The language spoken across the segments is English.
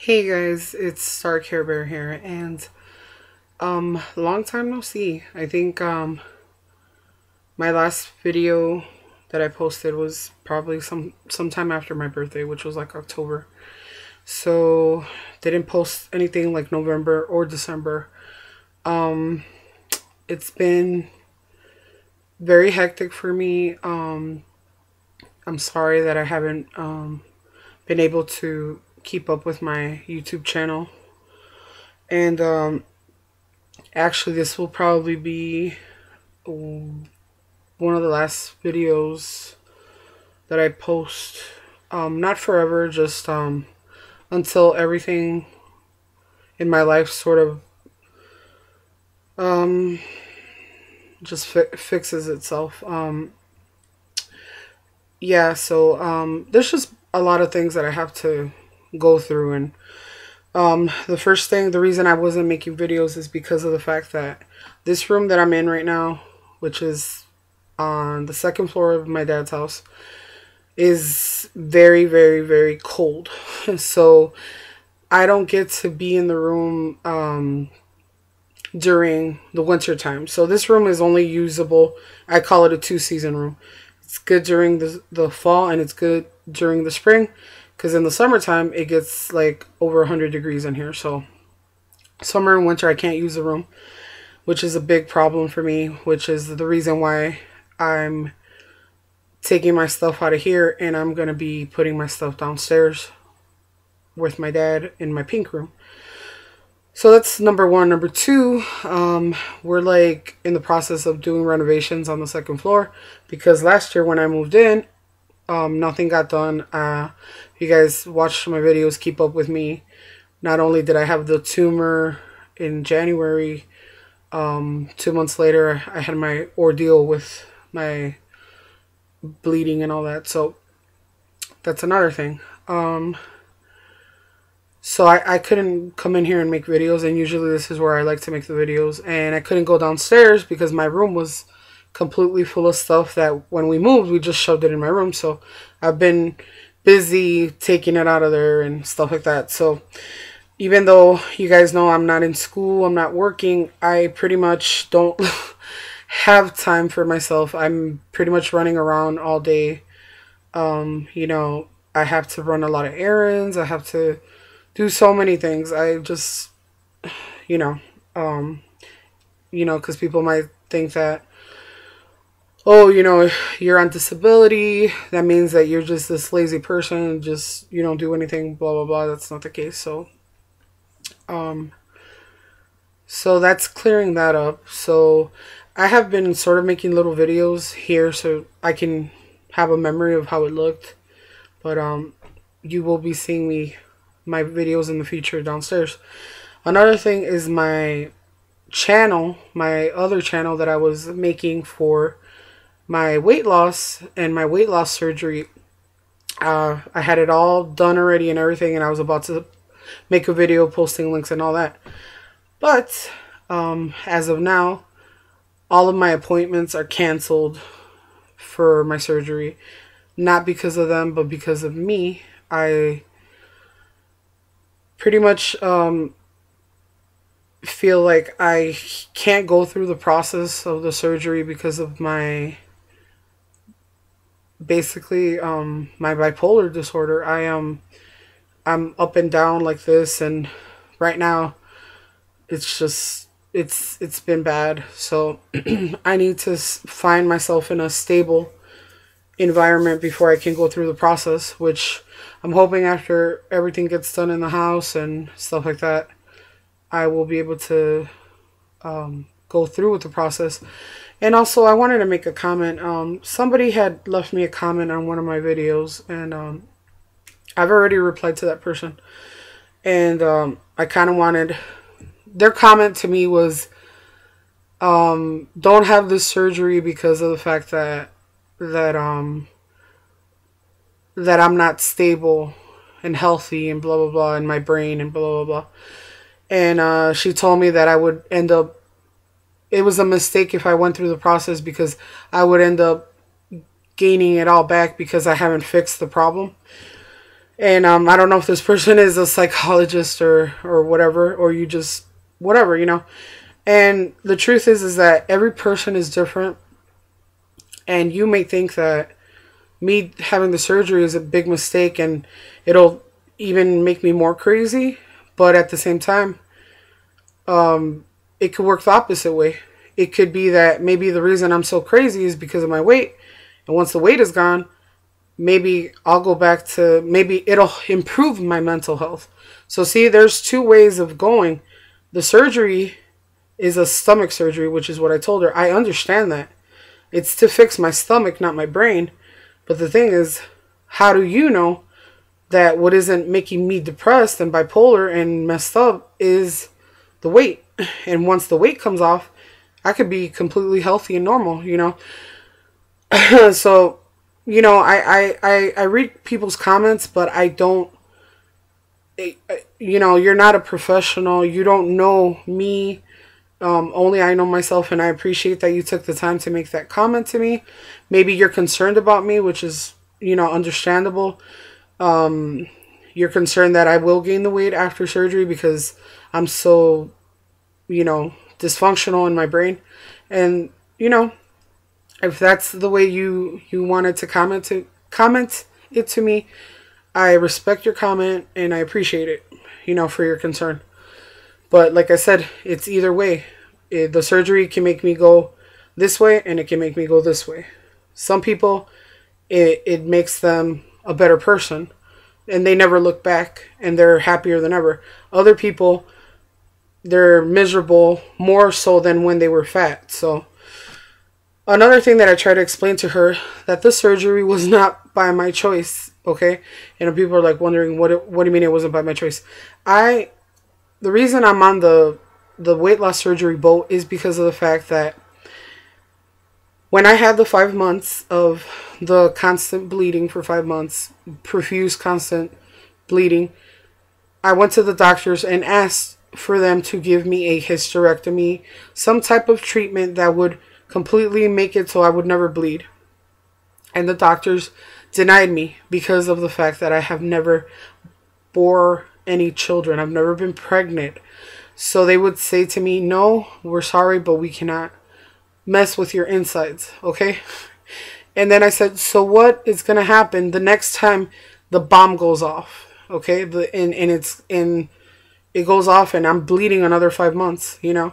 Hey guys, it's OoStarCareBearoO here, and long time no see. I think my last video that I posted was probably sometime after my birthday, which was like October. So didn't post anything like November or December. Um, it's been very hectic for me. I'm sorry that I haven't been able to keep up with my YouTube channel, and actually, this will probably be one of the last videos that I post. Not forever, just until everything in my life sort of um, just fixes itself. Yeah, so there's just a lot of things that I have to go through, and the first thing, the reason I wasn't making videos is because of the fact that this room that I'm in right now, which is on the second floor of my dad's house, is very, very, very cold. So I don't get to be in the room during the winter time. So this room is only usable, I call it a two-season room. It's good during the fall, and it's good during the spring, because in the summertime it gets like over 100 degrees in here. So summer and winter I can't use the room, which is a big problem for me, which is the reason why I'm taking my stuff out of here, and I'm going to be putting my stuff downstairs with my dad in my pink room. So that's number one. Number two, we're like in the process of doing renovations on the second floor, because last year when I moved in, nothing got done. If you guys watched my videos, keep up with me. Not only did I have the tumor in January, 2 months later I had my ordeal with my bleeding and all that. So that's another thing. So I couldn't come in here and make videos, and usually this is where I like to make the videos, and I couldn't go downstairs because my room was completely full of stuff that when we moved, we just shoved it in my room. So I've been busy taking it out of there and stuff like that. So even though you guys know I'm not in school, I'm not working, I pretty much don't have time for myself. I'm pretty much running around all day. I have to run a lot of errands. I have to do so many things. I just, you know, um, because people might think that, oh, you're on disability. That means that you're just this lazy person. Just you don't do anything. Blah blah blah. That's not the case. Um, so that's clearing that up. So I have been sort of making little videos here so I can have a memory of how it looked. But you will be seeing my videos in the future downstairs. Another thing is my channel, my other channel that I was making for my weight loss and my weight loss surgery. I had it all done already and everything, and I was about to make a video posting links and all that. But as of now, all of my appointments are canceled for my surgery. Not because of them, but because of me. I pretty much feel like I can't go through the process of the surgery because of my basically my bipolar disorder. I'm up and down like this, and right now it's just it's been bad. So I need to find myself in a stable environment before I can go through the process, which I'm hoping after everything gets done in the house and stuff like that, I will be able to go through with the process. And also, I wanted to make a comment. Somebody had left me a comment on one of my videos, and I've already replied to that person. And I kind of wanted, their comment to me was, don't have this surgery because of the fact that that I'm not stable and healthy and blah blah blah in my brain and blah blah blah. And she told me that I would end up, it was a mistake if I went through the process, because I would end up gaining it all back because I haven't fixed the problem. And I don't know if this person is a psychologist or whatever, or you just whatever, you know. And the truth is that every person is different, and you may think that me having the surgery is a big mistake and it'll even make me more crazy, but at the same time, it could work the opposite way. It could be that maybe the reason I'm so crazy is because of my weight, and once the weight is gone, maybe I'll go back to, maybe it'll improve my mental health. So see, there's two ways of going. The surgery is a stomach surgery, which is what I told her. I understand that. It's to fix my stomach, not my brain. But the thing is, how do you know that what isn't making me depressed and bipolar and messed up is the weight? And once the weight comes off, I could be completely healthy and normal, you know? So, you know, I read people's comments, but I don't, you know, you're not a professional. You don't know me. Only I know myself, and I appreciate that you took the time to make that comment to me. Maybe you're concerned about me, which is, you know, understandable. You're concerned that I will gain the weight after surgery because I'm so, you know, dysfunctional in my brain. And, you know, if that's the way you wanted to comment it to me, I respect your comment and I appreciate it, you know, for your concern. But like I said, it's either way. The surgery can make me go this way and it can make me go this way. Some people, it makes them a better person and they never look back and they're happier than ever. Other people, they're miserable more so than when they were fat. So another thing that I try to explain to her, that the surgery was not by my choice, okay? And people are like wondering, what do you mean it wasn't by my choice? The reason I'm on the weight loss surgery boat is because of the fact that when I had the 5 months of the constant bleeding for 5 months, profuse constant bleeding, I went to the doctors and asked for them to give me a hysterectomy, some type of treatment that would completely make it so I would never bleed. And the doctors denied me because of the fact that I have never bore any children. I've never been pregnant. So they would say to me, no, we're sorry, but we cannot mess with your insides, okay? And then I said, so what is going to happen the next time the bomb goes off, okay? It goes off and I'm bleeding another 5 months, you know?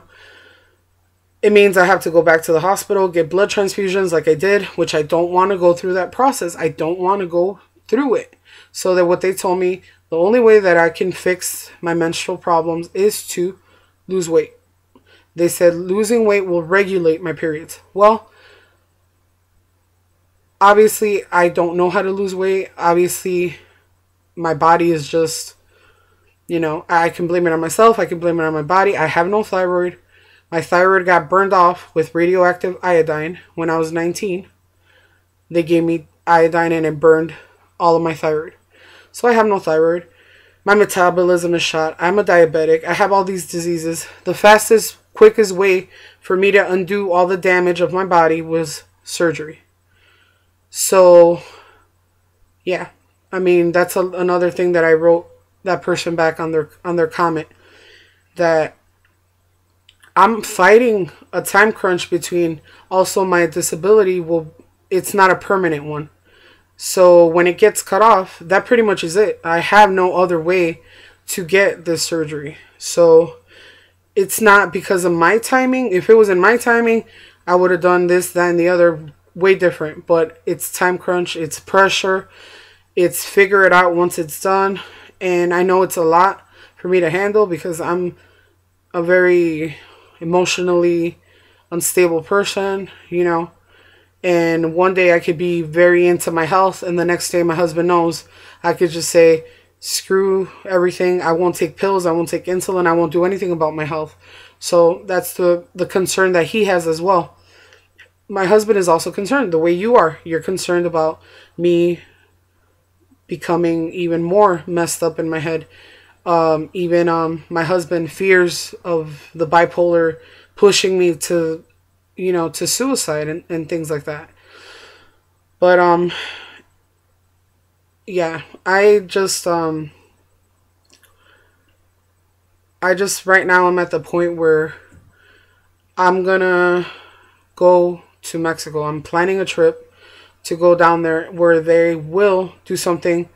It means I have to go back to the hospital, get blood transfusions like I did, which I don't want to go through that process. I don't want to go through it. So that what they told me, the only way that I can fix my menstrual problems is to lose weight. They said losing weight will regulate my periods. Well, obviously, I don't know how to lose weight. Obviously, my body is just, you know, I can blame it on myself. I can blame it on my body. I have no thyroid. My thyroid got burned off with radioactive iodine when I was 19. They gave me iodine and it burned all of my thyroid. So I have no thyroid. My metabolism is shot. I'm a diabetic. I have all these diseases. The fastest, quickest way for me to undo all the damage of my body was surgery. So, yeah. I mean, that's another thing that I wrote that person back on their comment, that I'm fighting a time crunch between also my disability. Well, it's not a permanent one. So when it gets cut off, that pretty much is it. I have no other way to get this surgery. So it's not because of my timing. If it was in my timing, I would have done this, that, and the other way different. But it's time crunch. It's pressure. It's figure it out once it's done. And I know it's a lot for me to handle because I'm a very emotionally unstable person, you know. And one day I could be very into my health, and the next day my husband knows. I could just say, screw everything. I won't take pills. I won't take insulin. I won't do anything about my health. So that's the concern that he has as well. My husband is also concerned the way you are. You're concerned about me becoming even more messed up in my head. Even my husband fears of the bipolar pushing me to, you know, to suicide and things like that. But yeah, I just right now I'm at the point where I'm gonna go to Mexico. I'm planning a trip to go down there where they will do something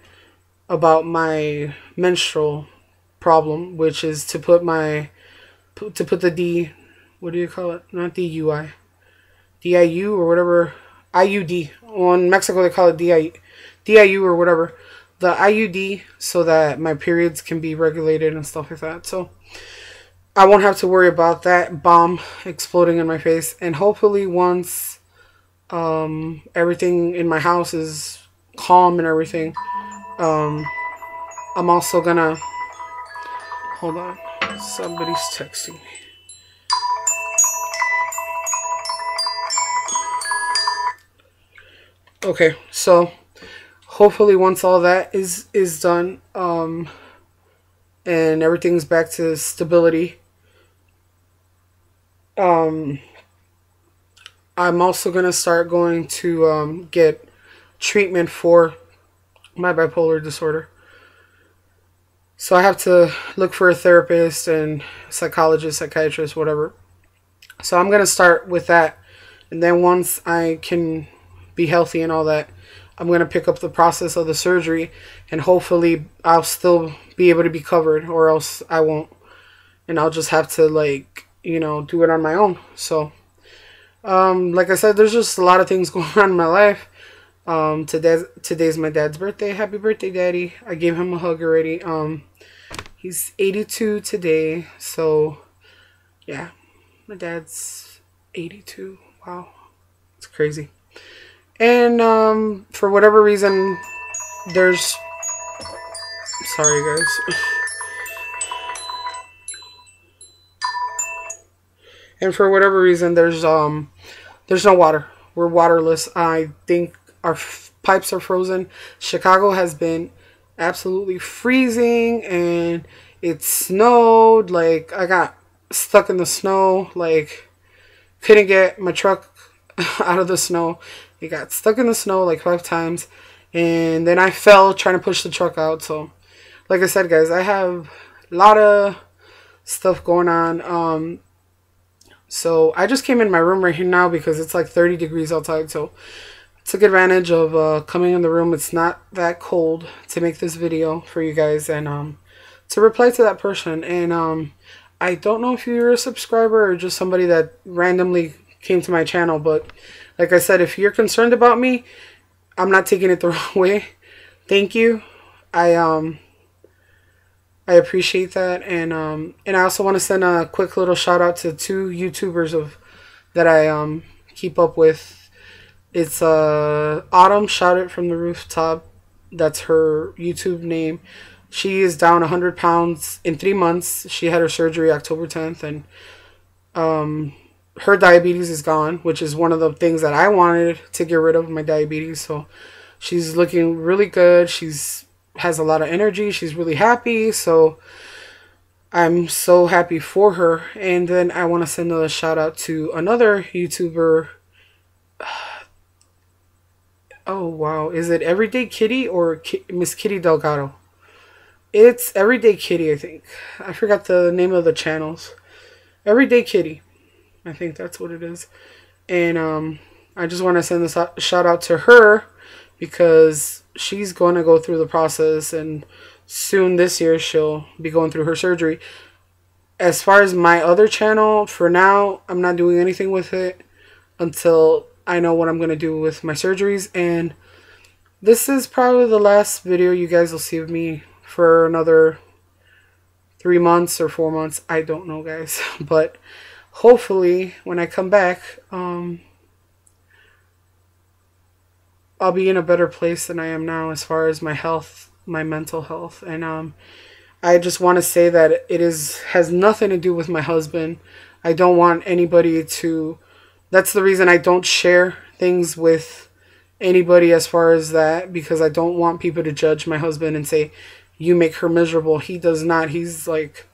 about my menstrual problem, which is to put the D, what do you call it? Not DUI, DIU or whatever, IUD. Well, in Mexico they call it DIU or whatever. The IUD so that my periods can be regulated and stuff like that. So I won't have to worry about that bomb exploding in my face. And hopefully once everything in my house is calm and everything, um, I'm also gonna hold on. Somebody's texting me. Okay, so hopefully once all that is done, and everything's back to stability, um, I'm also gonna start going to get treatment for my bipolar disorder. So I have to look for a therapist and psychologist, psychiatrist, whatever. So I'm gonna start with that, and then once I can be healthy and all that, I'm gonna pick up the process of the surgery, and hopefully I'll still be able to be covered, or else I won't, and I'll just have to do it on my own. So like I said, there's just a lot of things going on in my life. Today's my dad's birthday. Happy birthday, Daddy! I gave him a hug already. He's 82 today, so yeah, my dad's 82. Wow, it's crazy. And for whatever reason, there's sorry guys. And for whatever reason, there's no water. We're waterless. I think our pipes are frozen. Chicago has been absolutely freezing, and it snowed. Like, I got stuck in the snow. Like, couldn't get my truck out of the snow. It got stuck in the snow like 5 times, and then I fell trying to push the truck out. So, like I said, guys, I have a lot of stuff going on. So I just came in my room right here now because it's like 30 degrees outside. So took advantage of coming in the room. It's not that cold to make this video for you guys, and to reply to that person. And I don't know if you're a subscriber or just somebody that randomly came to my channel, but like I said, if you're concerned about me, I'm not taking it the wrong way. Thank you. I appreciate that, and I also want to send a quick little shout out to 2 YouTubers that I keep up with. It's Autumn, Shout It From the Rooftop. That's her YouTube name. She is down 100 pounds in 3 months. She had her surgery October 10th, and her diabetes is gone, which is one of the things that I wanted to get rid of, my diabetes. So she's looking really good. She's has a lot of energy. She's really happy. So I'm so happy for her. And then I want to send a shout out to another YouTuber. Oh, wow. Is it Everyday Kitty or Miss Kitty Delgado? It's Everyday Kitty, I think. I forgot the name of the channels. Everyday Kitty. I think that's what it is. And I just want to send this shout out to her because she's going to go through the process, and soon this year she'll be going through her surgery. As far as my other channel, for now, I'm not doing anything with it until I know what I'm going to do with my surgeries. And this is probably the last video you guys will see of me for another 3 months or 4 months. I don't know, guys. But hopefully when I come back, I'll be in a better place than I am now as far as my health, my mental health. And I just want to say that it has nothing to do with my husband. I don't want anybody to... That's the reason I don't share things with anybody as far as that, because I don't want people to judge my husband and say, you make her miserable. He does not. He's like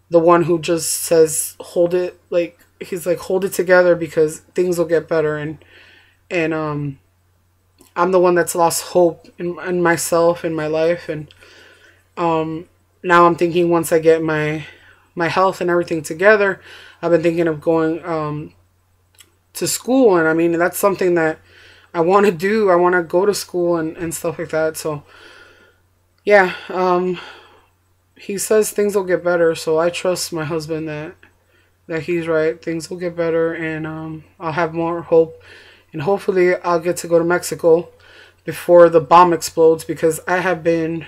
the one who just says, hold it. Like, he's like, hold it together because things will get better. And I'm the one that's lost hope in myself, in my life. And now I'm thinking, once I get my health and everything together, I've been thinking of going to school. And I mean, that's something that I want to do. I want to go to school and stuff like that. So yeah, he says things will get better, so I trust my husband that he's right. Things will get better, and I'll have more hope, and hopefully I'll get to go to Mexico before the bomb explodes, because I have been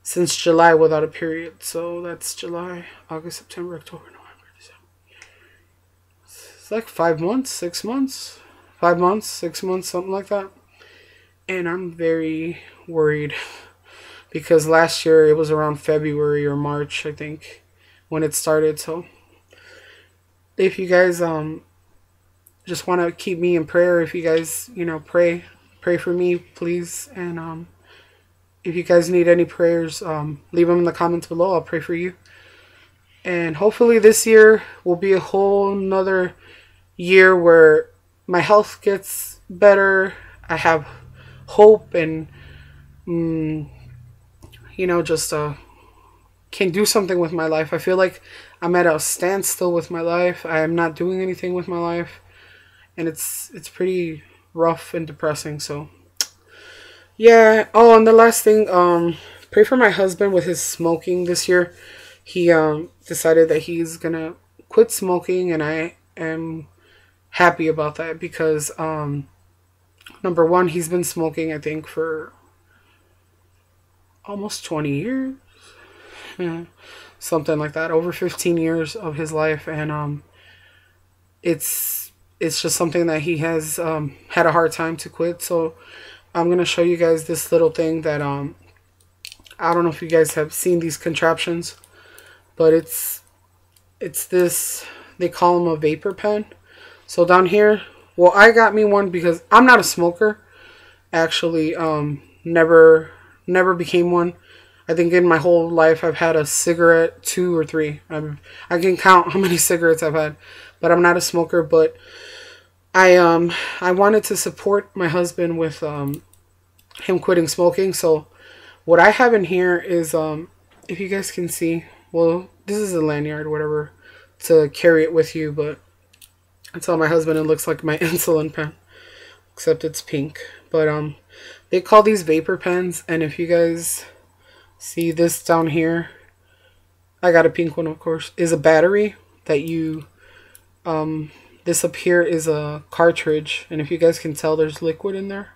since July without a period. So that's July, August, September, October, November, December. It's like 5 months, 6 months, 5 months, 6 months, something like that. And I'm very worried because last year it was around February or March, I think, when it started. So if you guys just want to keep me in prayer, if you guys, pray for me, please. And if you guys need any prayers, leave them in the comments below. I'll pray for you. And hopefully this year will be a whole nother year where my health gets better. I have hope, and just can do something with my life. I feel like I'm at a standstill with my life. I am not doing anything with my life, and it's pretty rough and depressing. So yeah. Oh, and the last thing, pray for my husband with his smoking this year. He decided that he's gonna quit smoking, and I am happy about that, because number one, he's been smoking, I think, for almost 20 years. Yeah, something like that, over 15 years of his life. And it's just something that he has had a hard time to quit. So I'm going to show you guys this little thing that I don't know if you guys have seen these contraptions, but it's this, they call them a vapor pen. So down here, well, I got me one because I'm not a smoker. Actually, never became one. I think in my whole life I've had a cigarette, 2 or 3. I can count how many cigarettes I've had, but I'm not a smoker. But I wanted to support my husband with him quitting smoking. So what I have in here is if you guys can see, well, this is a lanyard, whatever, to carry it with you. But I tell my husband it looks like my insulin pen, except it's pink. But they call these vapor pens, and if you guys see this down here, I got a pink one, of course, is a battery that you this up here is a cartridge, and if you guys can tell, there's liquid in there,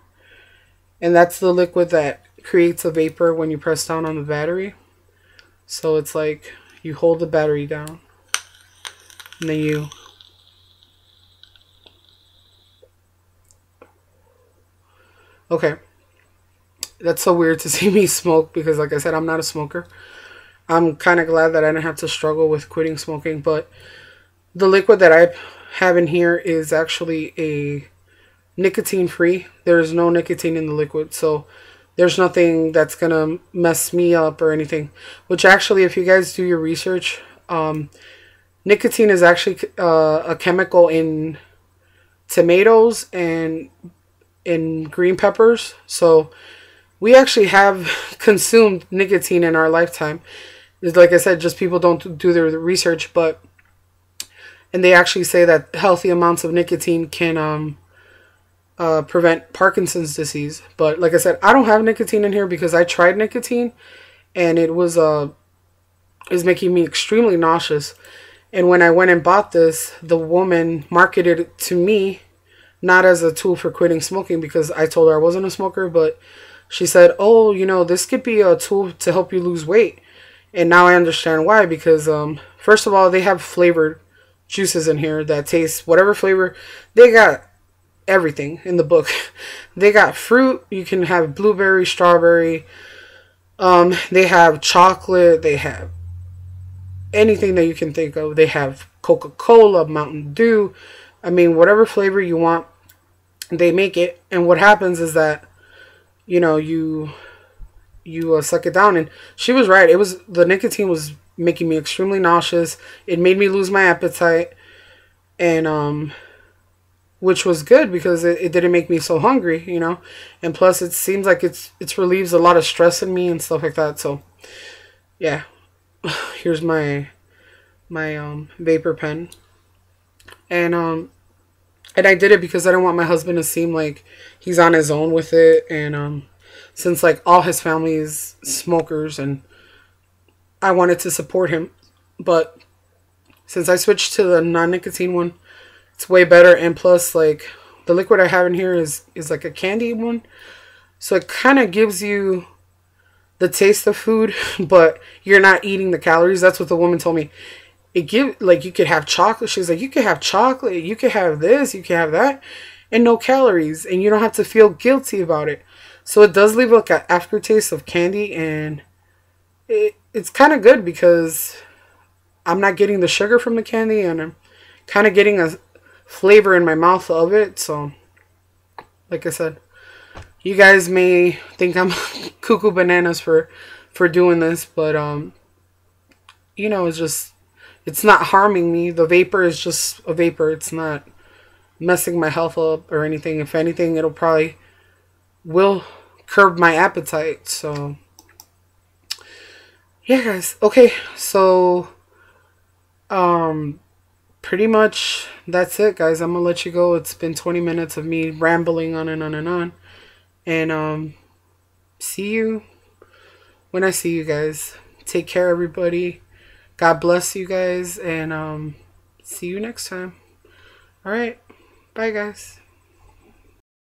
and that's the liquid that creates a vapor when you press down on the battery. So it's like you hold the battery down, and then you okay. That's so weird to see me smoke, because like I said, I'm not a smoker. I'm kind of glad that I didn't have to struggle with quitting smoking. But the liquid that I have in here is actually a nicotine free. There's no nicotine in the liquid, so there's nothing that's gonna mess me up or anything. Which actually, if you guys do your research, nicotine is actually a chemical in tomatoes and in green peppers. So we actually have consumed nicotine in our lifetime. It's like I said, just people don't do their research. And they actually say that healthy amounts of nicotine can prevent Parkinson's disease. But like I said, I don't have nicotine in here because I tried nicotine, and it was making me extremely nauseous. And when I went and bought this, the woman marketed it to me not as a tool for quitting smoking, because I told her I wasn't a smoker, but she said, oh, this could be a tool to help you lose weight. And now I understand why, because first of all, they have flavored juices in here that taste whatever flavor. They got everything in the book. They got fruit. You can have blueberry, strawberry. They have chocolate. They have anything that you can think of. They have Coca-Cola, Mountain Dew. I mean, whatever flavor you want, they make it. And what happens is that, you suck it down. And she was right. The nicotine was making me extremely nauseous. It made me lose my appetite. And which was good because it didn't make me so hungry, you know. And plus, it seems like it's relieves a lot of stress in me and stuff like that. So yeah, here's my vapor pen, and and I did it because I don't want my husband to seem like he's on his own with it, and since like all his family is smokers, and I wanted to support him, but since I switched to the non-nicotine one, it's way better. And plus, like, the liquid I have in here is like a candy one, so it kind of gives you the taste of food, but you're not eating the calories. That's what the woman told me. It give like you could have chocolate. She's like, you could have chocolate, you could have this, you could have that, and no calories, and you don't have to feel guilty about it. So it does leave like an aftertaste of candy, and it's kind of good because I'm not getting the sugar from the candy, and I'm kind of getting a flavor in my mouth of it. So, like I said, you guys may think I'm cuckoo bananas for doing this, but you know, it's not harming me. The vapor is just a vapor. It's not messing my health up or anything. If anything, it'll probably will curb my appetite. So yeah, guys. Okay, so pretty much that's it, guys. I'm gonna let you go. It's been 20 minutes of me rambling on and on and on. And see you when I see you guys. Take care, everybody. God bless you guys, and see you next time. All right. Bye, guys.